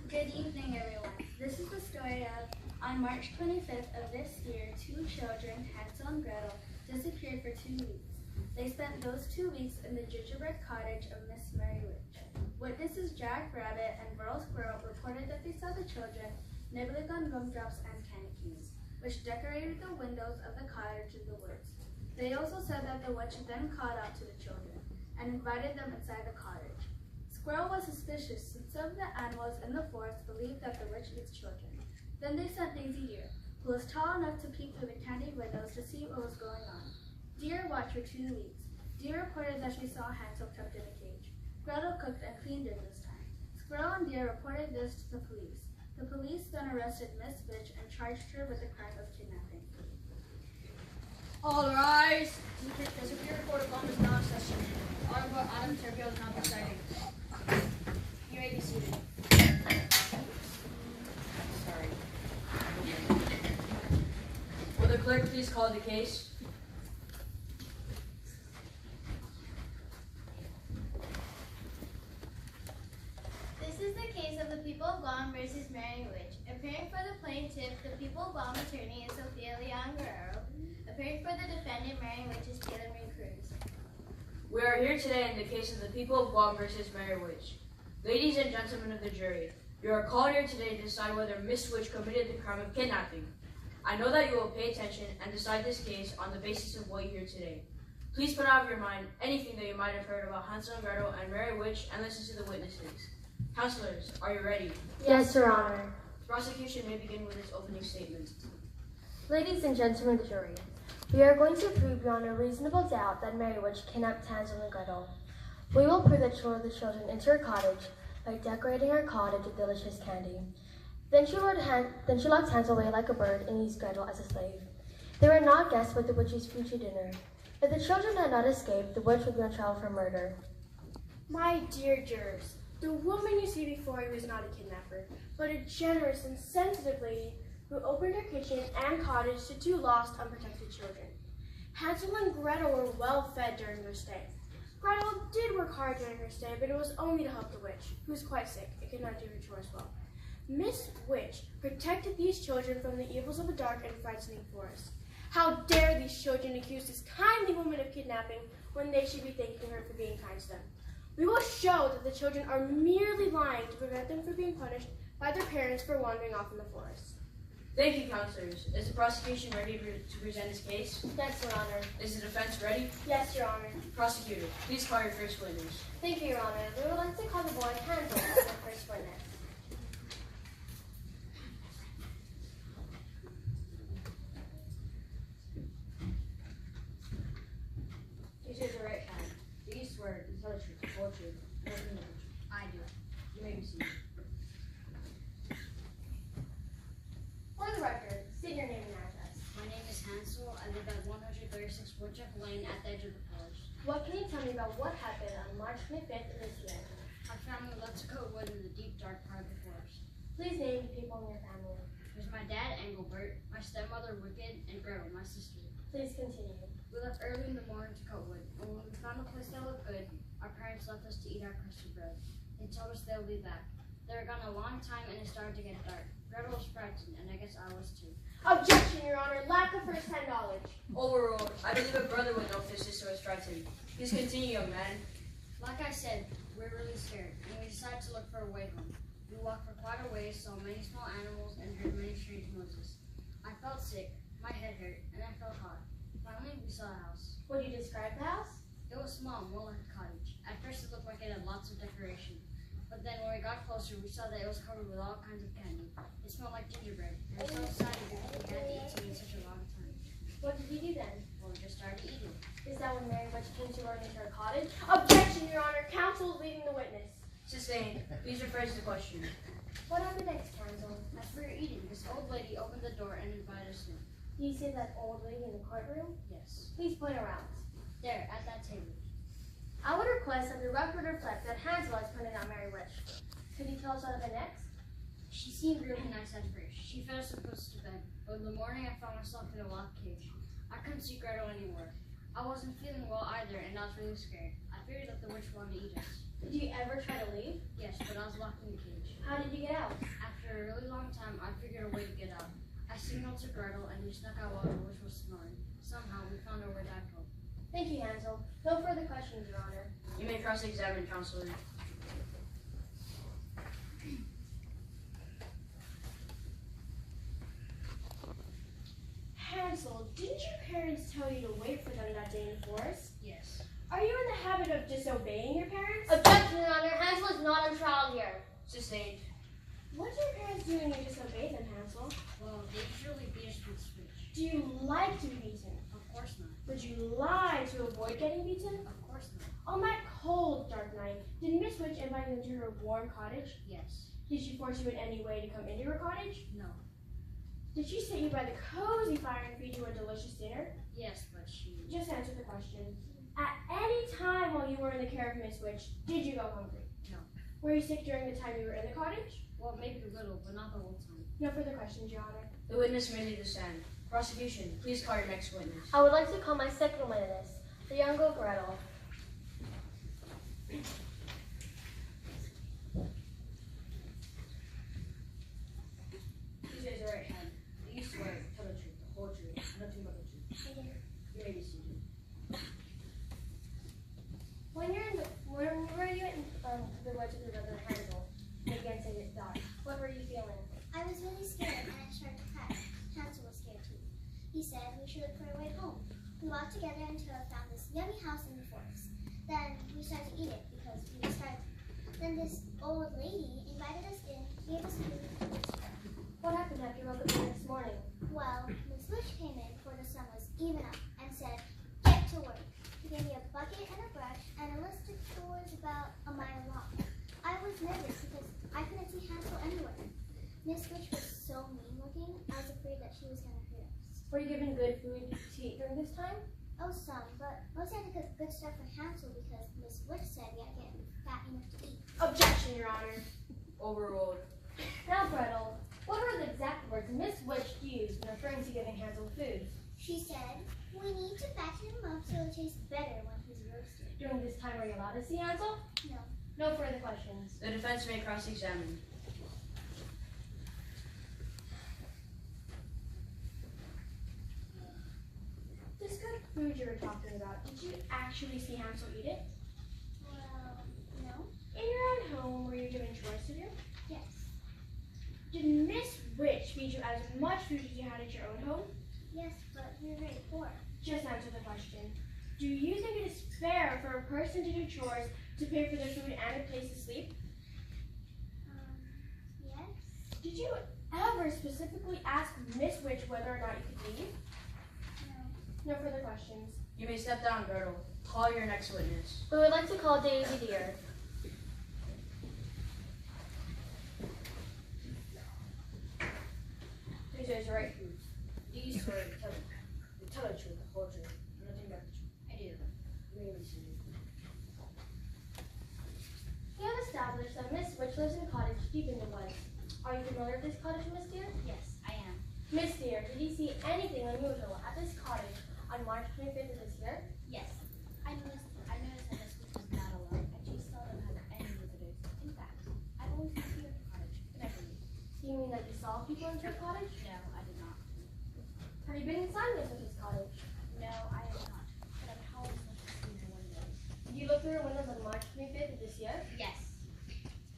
Good evening, everyone. This is the story of, on March 25th of this year, two children, Hansel and Gretel, disappeared for 2 weeks. They spent those 2 weeks in the gingerbread cottage of Miss Mary Witch. Witnesses Jack Rabbit and Burl Squirrel reported that they saw the children nibbling on gumdrops and candy canes, which decorated the windows of the cottage in the woods. They also said that the witch then called out to the children and invited them inside the cottage. Squirrel was suspicious since some of the animals in the forest believed that the witch eats children. Then they sent Daisy Deer, who was tall enough to peek through the candy windows to see what was going on. Deer watched for 2 weeks. Deer reported that she saw Hansel kept in a cage. Gretel cooked and cleaned it this time. Squirrel and Deer reported this to the police. The police then arrested Miss Witch and charged her with the crime of kidnapping. All rise. The Superior Court of Law is now in session. Honorable Adam Terpio is now presiding. You may be seated. Sorry. Will the clerk please call the case? This is the case of the People of Guam versus Mary Witch. Appearing for the plaintiff, the People of Guam attorney is Sofia Leon Guerrero. Appearing for the defendant, Mary Witch, is Taylor Marie Cruz. We are here today in the case of the People of Guam versus Mary Witch. Ladies and gentlemen of the jury, you are called here today to decide whether Miss Witch committed the crime of kidnapping. I know that you will pay attention and decide this case on the basis of what you hear today. Please put out of your mind anything that you might have heard about Hansel and Gretel and Mary Witch and listen to the witnesses. Counselors, are you ready? Yes, Your Honor. The prosecution may begin with its opening statement. Ladies and gentlemen of the jury, we are going to prove beyond a reasonable doubt that Mary Witch kidnapped Hansel and Gretel. We will prove that she lured the children into her cottage by decorating her cottage with delicious candy. Then she locked Hansel away like a bird and used Gretel as a slave. They were not guests but the witch's future dinner. If the children had not escaped, the witch would be on trial for murder. My dear jurors, the woman you see before you is not a kidnapper, but a generous and sensitive lady who opened her kitchen and cottage to two lost, unprotected children. Hansel and Gretel were well fed during their stay. Gretel did work hard during her stay, but it was only to help the witch, who was quite sick and could not do her chores well. Miss Witch protected these children from the evils of a dark and frightening forest. How dare these children accuse this kindly woman of kidnapping when they should be thanking her for being kind to them? We will show that the children are merely lying to prevent them from being punished by their parents for wandering off in the forest. Thank you, counselors. Is the prosecution ready to present its case? Yes, Your Honor. Is the defense ready? Yes, Your Honor. Prosecutor, please call your first witness. Thank you, Your Honor. We would like to call the boy Hansel as the first witness. Please raise your right hand. Do you swear to tell the truth, the whole truth, and nothing but the truth? I do. You may be seated. For the record, state your name and address. My name is Hansel. I live at 136 Woodchuck Lane at the edge of the village. What can you tell me about what happened on March 25th of this year? Our family left to cut wood in the deep, dark part of the forest. Please name the people in your family. There's my dad, Engelbert, my stepmother, Wicked, and Gretel, my sister. Please continue. We left early in the morning to cut wood, and when we found a place that looked good, our parents left us to eat our crusty bread. They told us they'll be back. They were gone a long time, and it started to get dark. Gretel was frightened, and I guess I was too. Objection, Your Honor. Lack of first-hand knowledge. Overruled. I believe a brother would know if his sister was frightened. Please continue, young man. Like I said, we're really scared, and we decided to look for a way home. We walked for quite a ways, saw many small animals, and heard many strange noises. I felt sick, my head hurt, and I felt hot. Finally, we saw a house. Would you describe the house? It was small, more like a cottage. At first, it looked like it had lots of decoration. But then when we got closer, we saw that it was covered with all kinds of candy. It smelled like gingerbread. We were so excited because we hadn't eaten in such a long time. What did you do then? Well, we just started eating. Is that when Mary Witch came to run into her cottage? Objection, Your Honor. Counsel is leading the witness. Sustained. Please rephrase the question. What happened next, Hansel? As we were eating, this old lady opened the door and invited us in. Do you see that old lady in the courtroom? Yes. Please point around. There, at that table. I would request that the record reflect that Hansel has pointed out Mary Witch. Could you tell us what happened next? She seemed really nice at first. She fed us and put us to bed. But in the morning, I found myself in a locked cage. I couldn't see Gretel anywhere. I wasn't feeling well either, and I was really scared. I feared that the witch wanted to eat us. Did you ever try to leave? Yes, but I was locked in the cage. How did you get out? After a really long time, I figured a way to get out. I signaled to Gretel and we snuck out while the witch was snoring. Somehow, we found our way back home. Thank you, Hansel. No further questions, Your Honor. You may cross-examine, Counselor. Hansel, didn't your parents tell you to wait for them that day in the forest? Yes. Are you in the habit of disobeying your parents? Objection, Your Honor. Hansel is not on trial here. Sustained. What do your parents do when you disobey them, Hansel? Well, they usually beat us with a switch. Do you like to be beaten? Of course not. Would you lie to avoid getting beaten? Of course not. On that cold, dark night, did Miss Witch invite you into her warm cottage? Yes. Did she force you in any way to come into her cottage? No. Did she sit you by the cozy fire and feed you a delicious dinner? Yes, but she... Just answer the question. At any time while you were in the care of Miss Witch, did you go hungry? No. Were you sick during the time you were in the cottage? Well, maybe a little, but not the whole time. No further questions, Your Honor. The witness may leave the stand. Prosecution, please call your next witness. I would like to call my second witness, the young girl Gretel. Please raise your right hand. Do you swear to tell the truth, the whole truth, and nothing but the truth? You may be seated. When were you in the woods with your brother Hansel against it dark? What were you feeling? I was really scared and I started to cry. Hansel was scared too. He said we should look for a way home. We walked together until I found this yummy house in the forest. Then we started to eat it because we were starving. Then this old lady invited us in, gave us food. What happened after you woke up the next morning? Well, Miss Witch came in before the sun was even up and said, "Get to work." She gave me a bucket and a brush and a list of chores about a mile long. I was nervous because I couldn't see Hansel anywhere. Miss Witch was so mean looking, I was afraid that she was going to hurt us. Were you given good food to eat during this time? Oh, some, but mostly I had to cook good stuff for Hansel because Miss Witch said we had to get fat enough to eat. Objection, Your Honor. Overruled. Now, Gretel, what were the exact words Miss Witch used when referring to giving Hansel food? She said, "We need to fatten him up so it tastes better when he's roasted." During this time, were you allowed to see Hansel? No. No further questions. The defense may cross-examine. This good food you were talking about, did you actually see Hansel eat it? Well, no. In your own home, were you given chores to do? Yes. Did Miss Witch feed you as much food as you had at your own home? Yes, but we were very poor. Just answer the question. Do you think it is fair for a person to do chores to pay for their food and a place to sleep? Yes. Did you ever specifically ask Miss Witch whether or not you could leave? No. No further questions. You may step down, Gretel. Call your next witness. We would like to call Daisy Deer. Please raise your right. Do you swear to tell the truth, the whole truth, and nothing but the truth? I do. You may be seated. We have established that Miss Witch lives in a cottage deep in the woods. Are you familiar with this cottage, Miss Deer? Yes, I am. Miss Deer, did you see anything unusual at this cottage on March 25th of this year? Yes. I noticed that Miss Witch was not alone, and she seldom has any visitors. In fact, I've always been here at the cottage, but never leave. Do you mean that you saw people enter the cottage? No, I did not. Have you been inside Miss Witch's cottage? No, I have not. But I've always looked through the windows. Did you look through her windows on March 25th of this year? Yes.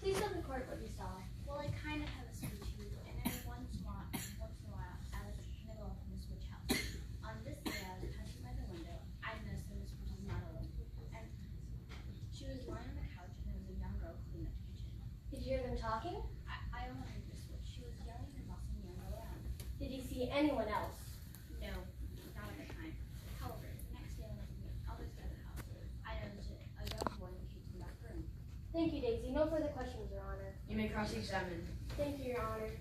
Please tell the court what you saw. Well, I kind of have a sweet tooth, and every once in a while, I like to snuggle up in Miss Witch house. On this day, I was passing by the window. I noticed that Miss Witch was not alone, and she was lying on the couch, and there was a young girl cleaning up the kitchen. Did you hear them talking? I overheard Miss Witch. She was yelling and bossing the young girl around. Did you see anyone else? No, not at the time. However, the next day, when I was on the other side of the house, I noticed a young boy in the kitchen back room. Thank you, Daisy. No further questions, Your Honor. You may cross-examine. Thank you, Your Honor.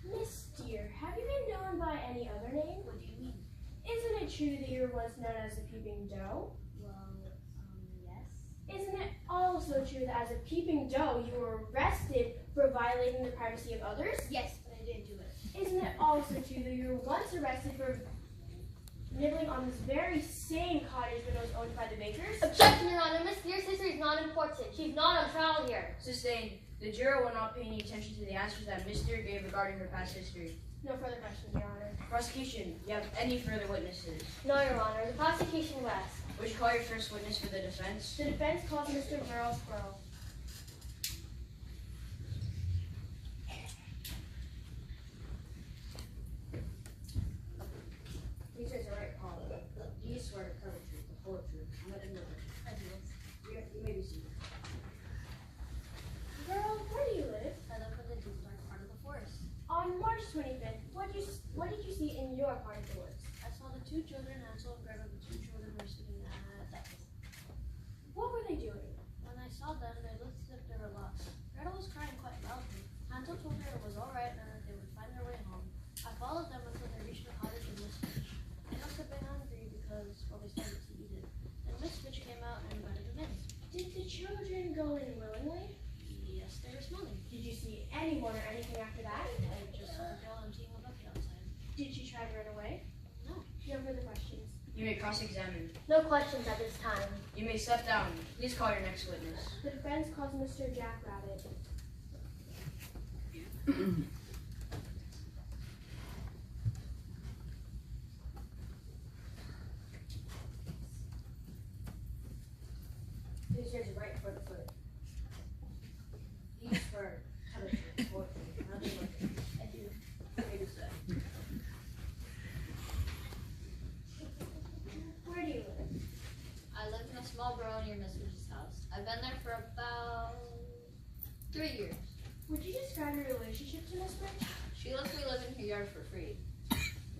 Miss Deer, have you been known by any other name? What do you mean? Isn't it true that you were once known as the Peeping Doe? Well, yes. Isn't it also true that as a Peeping Doe you were arrested for violating the privacy of others? Yes, but I didn't do it. Isn't it also true that you were once arrested for nibbling on this very same cottage when it was owned by the Bakers? Objection, Your Honor. Miss Deer's history is not important. She's not on trial here. Sustained. The juror will not pay any attention to the answers that Miss Deer gave regarding her past history. No further questions, Your Honor. Prosecution, you have any further witnesses? No, Your Honor. The prosecution rests. Would you call your first witness for the defense? The defense calls Mr. Merle Squirrel. Please raise your right palm. Do you swear to tell the truth, the whole truth, and nothing but the truth? I do. You may be seated. Girl, where do you live? I live in the deep dark part of the forest. On March 25th, what did you see in your part of the woods? I saw the two children, Hansel and Gretel. The two children were sitting at What were they doing? When I saw them, they looked as if they were lost. Gretel was crying quite loudly. Hansel told her it was all right and that they would find their way home. I followed them until they reached the cottage of Miss Fitch. They must have been hungry because, well, they started to eat it. Then Miss Fitch came out and invited them in. Did the children go in willingly? Yes, they were smelling. Did you see anyone or anything after that? I just saw the girl emptying a bucket outside. Did she try to run away? No. No further questions. You may cross-examine. No questions at this time. You may step down. Please call your next witness. The defense calls Mr. Jack Rabbit. Please raise your right foot. Do you swear to tell the truth, the whole truth, and nothing but the truth? I do. You may be seated. Where do you live? I lived in a small burrow near Miss Fitch's house. I've been there for about 3 years. Would you describe your relationship to Miss Fitch? She lets me live in her yard for free.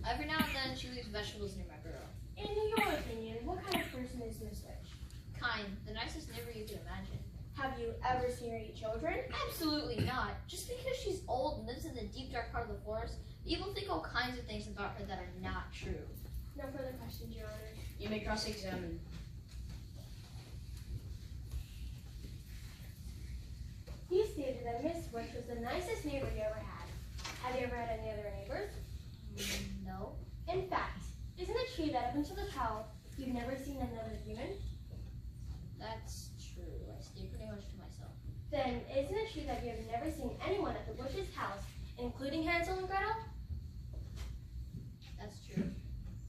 Every now and then, she leaves vegetables near my burrow. In your opinion, what kind of person is Miss Fitch? Kind, the nicest neighbor you could imagine. Have you ever seen her eat children? Absolutely not. Just because she's old and lives in the deep dark part of the forest, people think all kinds of things about her that are not true. No further questions, Your Honor. You may cross-examine. You stated that Miss Fitch was the nicest neighbor you ever had. Have you ever had any other neighbors? No. In fact, isn't it true that up until the trial, you've never seen another human? That's true. I stay pretty much to myself. Then isn't it true that you have never seen anyone at the Bush's house, including Hansel and Gretel? That's true.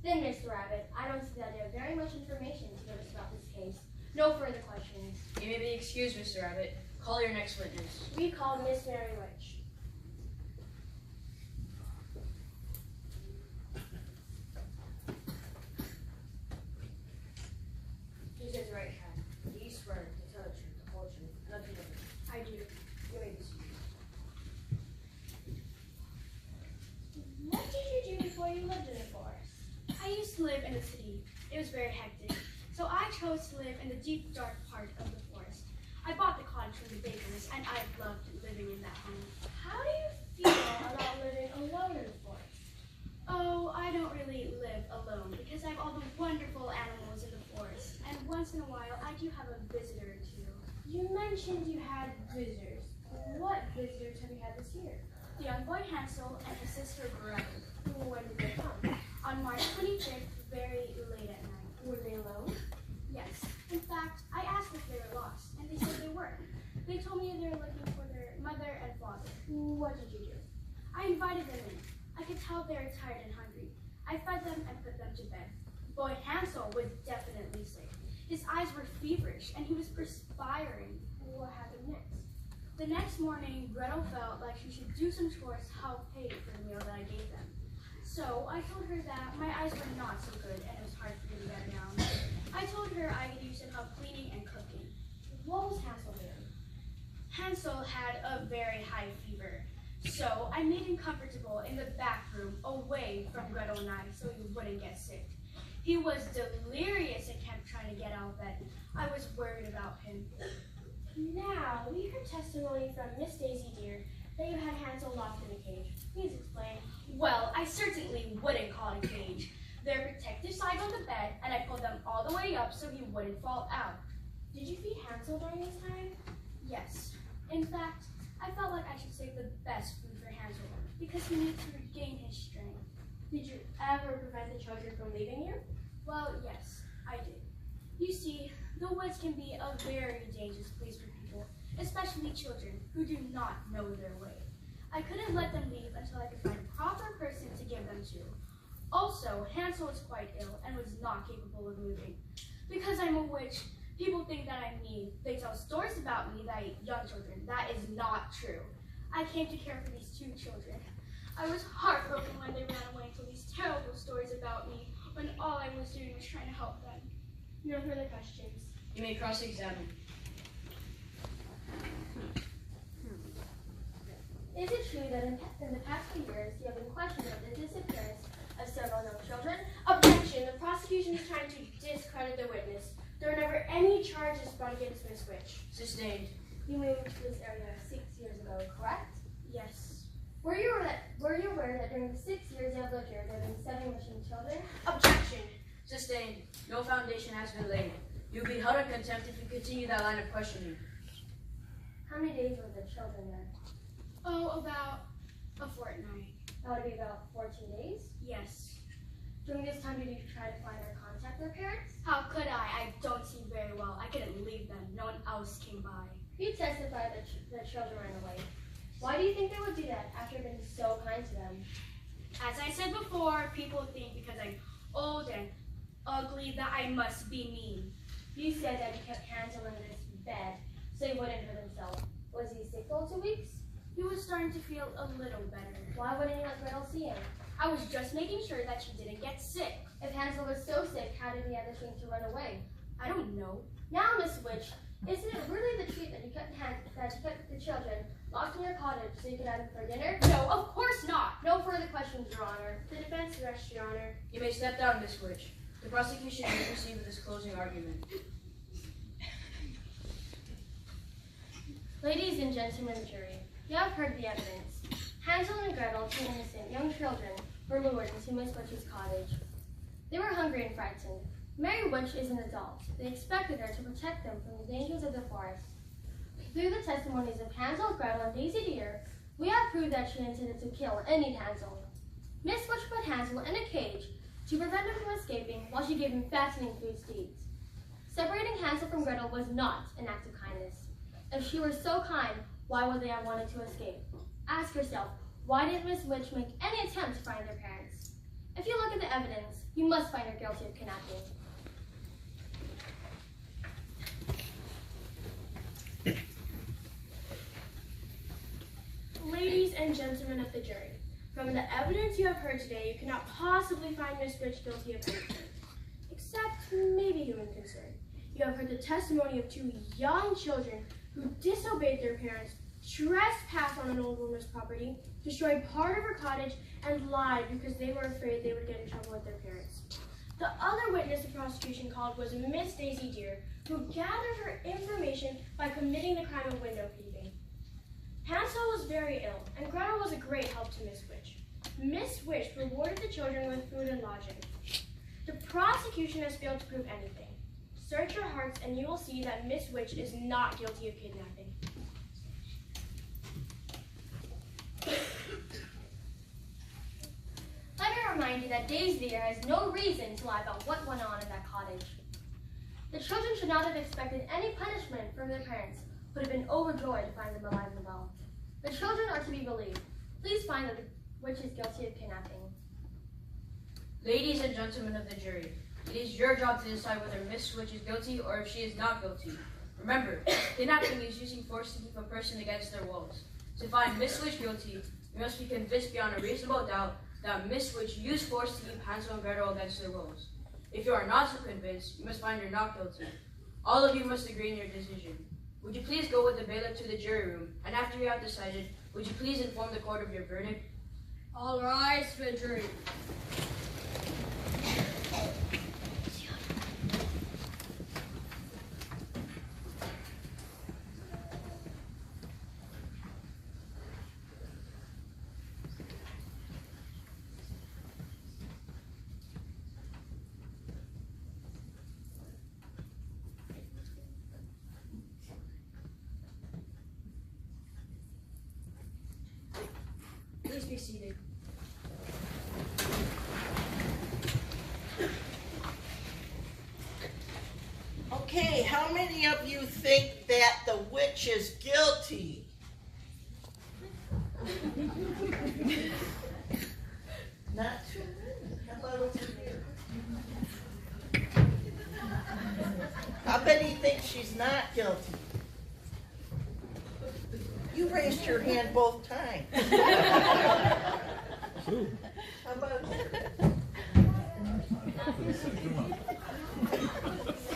Then, Mr. Rabbit, I don't see that you have very much information to give us about this case. No further questions. You may be excused, Mr. Rabbit. Call your next witness. We called Miss Mary Witch. Please raise your right hand. Do you swear to tell the truth, the whole truth, and nothing but the truth? I do. You may be seated. What did you do before you lived in the forest? I used to live in the city. It was very hectic. So I chose to live in the deep, dark part of the forest. I bought the cottage from the Bakers, and I loved living in that home. How do you feel about living alone in the forest? Oh, I don't really live alone because I have all the wonderful animals in the forest. And once in a while, I do have a visitor or two. You mentioned you had visitors. What visitors have you had this year? The young boy Hansel and his sister Gretel. When did they come? On March 25th, very late at night. Were they alone? Yes. In fact, I asked if they were lost, and they said they weren't. They told me they were looking for their mother and father. What did you do? I invited them in. I could tell they were tired and hungry. I fed them and put them to bed. Boy Hansel was definitely sick. His eyes were feverish, and he was perspiring. What happened next? The next morning, Gretel felt like she should do some chores to help pay for the meal that I gave them. So I told her that my eyes were not so good and it was hard for me to get around. I told her I could use some help cleaning and cooking. What was Hansel doing? Hansel had a very high fever. So I made him comfortable in the back room away from Gretel and I so he wouldn't get sick. He was delirious and kept trying to get out of bed. I was worried about him. Now, we heard testimony from Miss Daisy Deer that you had Hansel locked in a cage. Please explain. Well, I certainly wouldn't call it a cage. There are protective sides on the bed, and I pulled them all the way up so he wouldn't fall out. Did you feed Hansel during this time? Yes. In fact, I felt like I should save the best food for Hansel because he needs to regain his strength. Did you ever prevent the children from leaving here? Well, yes, I did. You see, the woods can be a very dangerous place for people, especially children who do not know their way. I couldn't let them leave until I could find a proper person to give them to. Also, Hansel was quite ill and was not capable of moving. Because I'm a witch, people think that I'm mean. They tell stories about me that I eat young children. That is not true. I came to care for these 2 children. I was heartbroken when they ran away and told these terrible stories about me when all I was doing was trying to help them. No further questions. You may cross-examine. Is it true that in the past few years you have been questioned about the disappearance of several young children? Objection! The prosecution is trying to discredit the witness. There were never any charges brought against Miss Witch. Sustained. You moved to this area 6 years ago, correct? Yes. Were you aware that during the 6 years you have lived here, there have been 7 missing children? Objection! Sustained. No foundation has been laid. You'll be held in contempt if you continue that line of questioning. How many days were the children there? Oh, about a fortnight. That would be about 14 days. Yes. During this time, did you try to find or contact their parents? How could I? I don't see very well. I couldn't leave them. No one else came by. You testified that the children ran away. Why do you think they would do that after being so kind to them? As I said before, people think because I'm old and ugly that I must be mean. You said that you kept Hansel in this bed so he wouldn't hurt himself. Was he sick for 2 weeks? He was starting to feel a little better. Why wouldn't you let Gretel see him? I was just making sure that she didn't get sick. If Hansel was so sick, how did he have the strength to run away? I don't know. Now, Miss Witch, isn't it really the truth that you kept the children locked in your cottage so you could have them for dinner? No, of course not. No further questions, Your Honor. The defense rests, Your Honor. You may step down, Miss Witch. The prosecution may proceed with this closing argument. Ladies and gentlemen of the jury, you have heard the evidence. Hansel and Gretel, 2 innocent young children, were lured into Miss Witch's cottage. They were hungry and frightened. Mary Witch is an adult. They expected her to protect them from the dangers of the forest. Through the testimonies of Hansel, Gretel, and Daisy Deer, we have proved that she intended to kill and eat Hansel. Miss Witch put Hansel in a cage to prevent him from escaping while she gave him fattening foods to eat. Separating Hansel from Gretel was not an act of kindness. If she were so kind, why would they have wanted to escape? Ask yourself, why didn't Miss Witch make any attempt to find their parents? If you look at the evidence, you must find her guilty of kidnapping. Ladies and gentlemen of the jury, from the evidence you have heard today, you cannot possibly find Miss Witch guilty of anything, except maybe human concern. You have heard the testimony of 2 young children who disobeyed their parents, trespassed on an old woman's property, destroyed part of her cottage, and lied because they were afraid they would get in trouble with their parents. The other witness the prosecution called was Miss Daisy Deer, who gathered her information by committing the crime of window peeping. Hansel was very ill, and Gretel was a great help to Miss Witch. Miss Witch rewarded the children with food and lodging. The prosecution has failed to prove anything. Search your hearts and you will see that Miss Witch is not guilty of kidnapping. Let me remind you that Daisy Deer has no reason to lie about what went on in that cottage. The children should not have expected any punishment from their parents, but have been overjoyed to find them alive and well. The children are to be believed. Please find that the witch is guilty of kidnapping. Ladies and gentlemen of the jury, it is your job to decide whether Miss Witch is guilty or if she is not guilty. Remember, kidnapping is using force to keep a person against their wills. To find Miss Witch guilty, you must be convinced beyond a reasonable doubt that Miss Witch used force to keep Hansel and Gretel against their wills. If you are not so convinced, you must find her not guilty. All of you must agree in your decision. Would you please go with the bailiff to the jury room, and after you have decided, would you please inform the court of your verdict? All rise for the jury. Please be seated. witch is guilty. Not too many. How about over here? I bet he thinks she's not guilty. You raised your hand both times. How about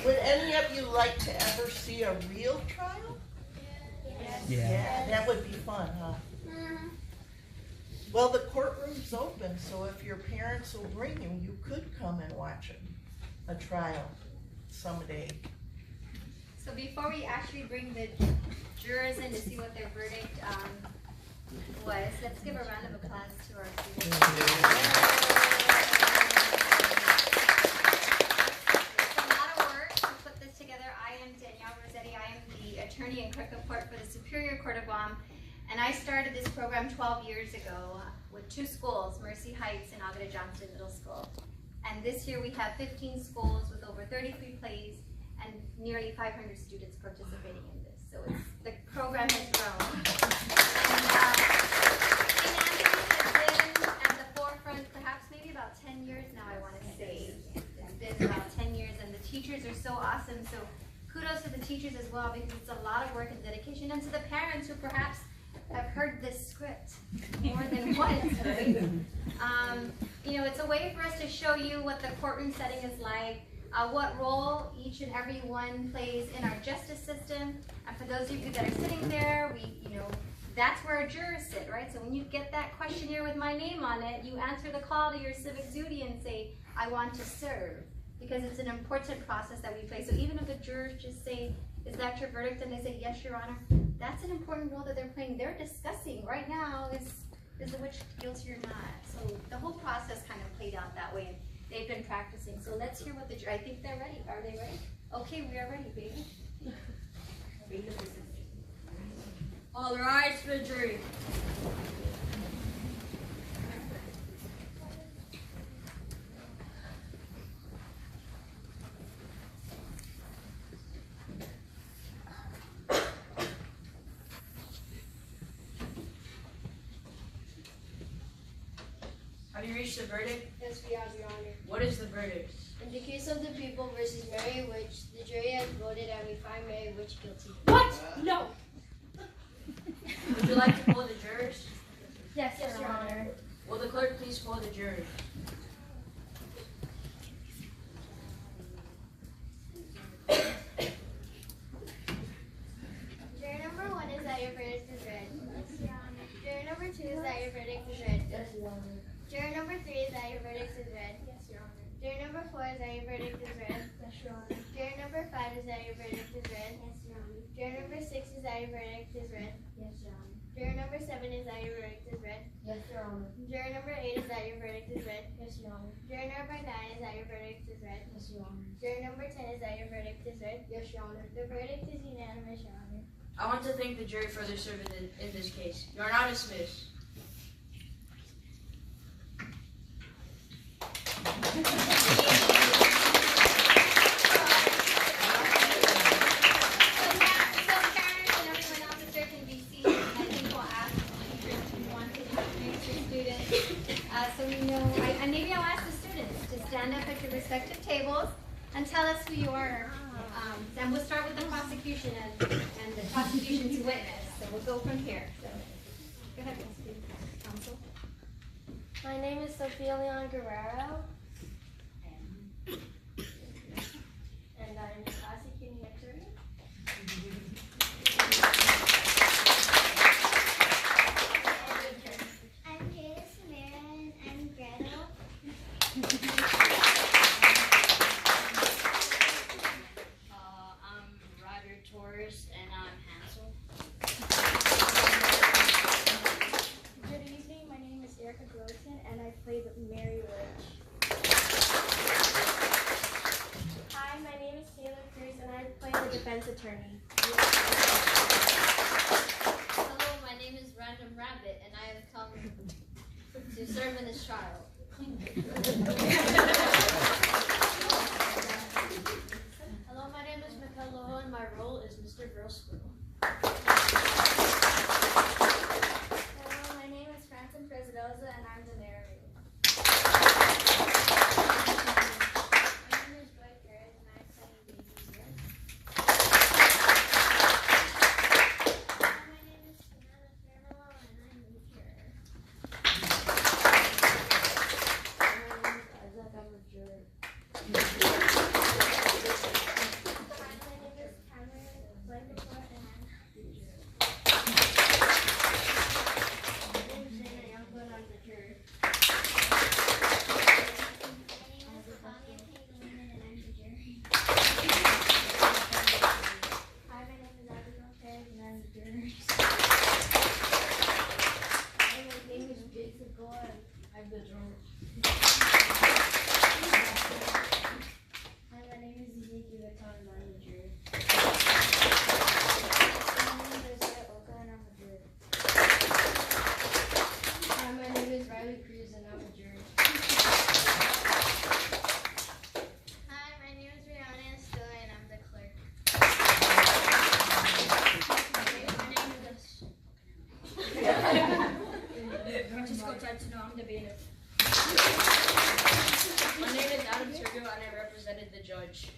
Would any of you like to ever see a real trial? Yeah, that would be fun, huh? Well, the courtroom's open, so if your parents will bring you, you could come and watch a trial someday. So before we actually bring the jurors in to see what their verdict was, let's give a round of applause to our students. It's a lot of work to put this together. I am Danielle Rossetti. I am the attorney in Cricket Court for the Superior Court of Guam. And I started this program 12 years ago with 2 schools, Mercy Heights and Agata Johnston Middle School. And this year we have 15 schools with over 33 plays and nearly 500 students participating in this. So the program has grown. And St. Anthony has been at the forefront perhaps maybe about 10 years now, I want to say. It's been about 10 years, and the teachers are so awesome. So kudos to the teachers as well, because it's a lot of work and dedication, and to the parents who perhaps have heard this script more than once, right? You know, it's a way for us to show you what the courtroom setting is like, what role each and every one plays in our justice system. And for those of you that are sitting there, that's where our jurors sit, right? So when you get that questionnaire with my name on it, you answer the call to your civic duty and say, I want to serve, because it's an important process that we play. So even if the jurors just say, is that your verdict? And they say, yes, Your Honor, that's an important role that they're playing. They're discussing right now, is the witch guilty or not? So the whole process kind of played out that way. They've been practicing. So let's hear what I think they're ready. Are they ready? Okay, we are ready, baby. All rise for the jury. Have you reached the verdict? Yes, we have, Your Honor. What is the verdict? In the case of the People versus Mary Witch, the jury has voted and we find Mary Witch guilty. What? No. Would you like to poll the jurors? Yes, Your Honor. Will the clerk please poll the jurors? Juror number 1 is that your verdict is read. Yes, Your Honor. Juror number 2 is that your verdict is read. Yes, Your Honor. Juror number 3 is that your verdict is read. Yes, Your Honor. Juror number 4 is that your verdict is read. Yes, Your Honor. Juror number 5 is that your verdict is read. Yes, Your Honor. Juror number 6 is that your verdict is read. Yes, Your Honor. Juror number 7 is that your verdict is read. Yes, Your Honor. Juror number 8 is that your verdict is read. Yes, Your Honor. Juror number 9 is that your verdict is read. Yes, Your Honor. Juror number 10 is that your verdict is read. Yes, Your Honor. The verdict is unanimous, Your Honor. I want to thank the jury for their service in this case. You are now dismissed. So parents and everyone else is there can be seated. I think we'll ask teachers who want to introduce your students. So we know, and maybe I'll ask the students to stand up at your respective tables and tell us who you are. And we'll start with the prosecution and the prosecution's witness. So we'll go from here. So go ahead, counsel. My name is Sophia Leon Guerrero, and I'm the prosecuting attorney. I'm Kayla Samara and I'm Gretel. I'm Ryder Torres and I'm Hansel. Good evening. My name is Erica Groton, and I play the Mary Witch. Hi, my name is Taylor Cruz, and I play the defense attorney. Hello, my name is Random Rabbit, and I have come to serve in this trial. Hello, my name is Michael Loho and my role is Mr. Girl Squirrel. the judge.